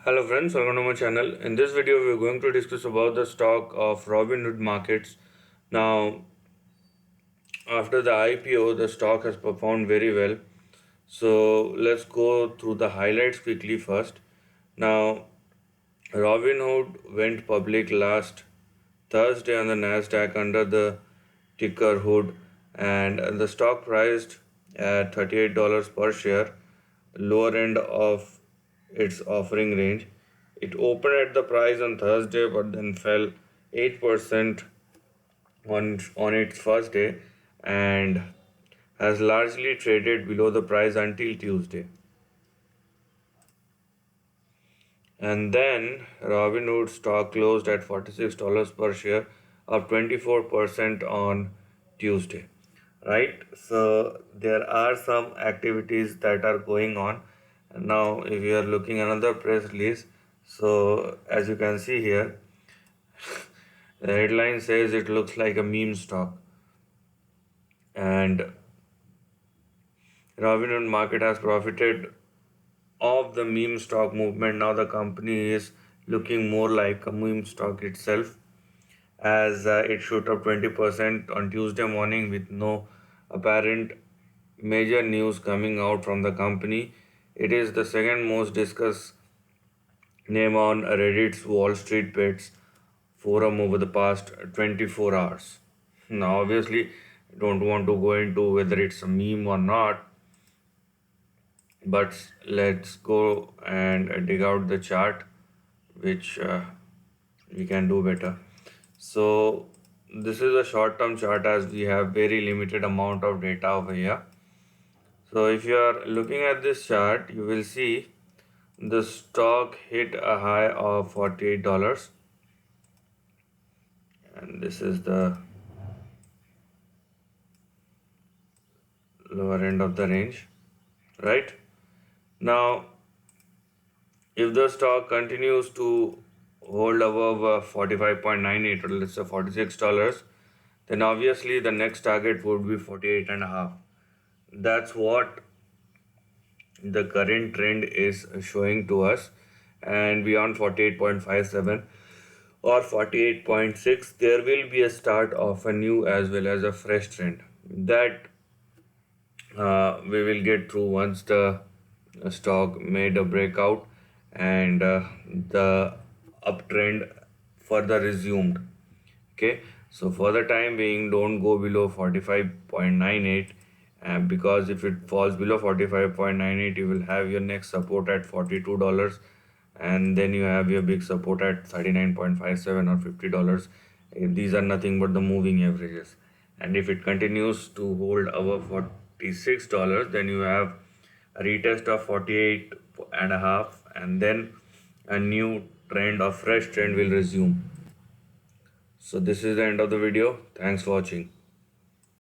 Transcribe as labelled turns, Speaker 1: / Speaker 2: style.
Speaker 1: Hello friends, welcome to my channel. In this video, we are going to discuss about the stock of Robinhood Markets. Now, after the IPO, the stock has performed very well. So let's go through the highlights quickly first. Now, Robinhood went public last Thursday on the Nasdaq under the ticker HOOD, and the stock priced at $38 per share, lower end of its offering range. It opened at the price on Thursday but then fell 8% on its first day and has largely traded below the price until Tuesday. And then Robinhood stock closed at $46 per share, up 24% on Tuesday. Right? So there are some activities that are going on. Now, if you are looking another press release, so as you can see here, the headline says it looks like a meme stock, and Robinhood Market has profited of the meme stock movement. Now the company is looking more like a meme stock itself, as it shoot up 20% on Tuesday morning with no apparent major news coming out from the company. It is the second most discussed name on Reddit's Wall Street Bets forum over the past 24 hours. Now, obviously, I don't want to go into whether it's a meme or not, but let's go and dig out the chart, which we can do better. So, this is a short term chart as we have very limited amount of data over here. So, if you are looking at this chart, you will see the stock hit a high of $48, and this is the lower end of the range, right? Now, if the stock continues to hold above 45.98, or let's say $46, then obviously the next target would be 48 and a half. That's what the current trend is showing to us, and beyond 48.57 or 48.6, there will be a start of a new as well as a fresh trend that we will get through once the stock made a breakout and the uptrend further resumed. Okay, so for the time being, don't go below 45.98, because if it falls below 45.98, you will have your next support at $42, and then you have your big support at 39.57 or $50. These are nothing but the moving averages, and if it continues to hold above $46, then you have a retest of 48 and a half, and then a new trend or fresh trend will resume. So this is the end of the video. Thanks for watching.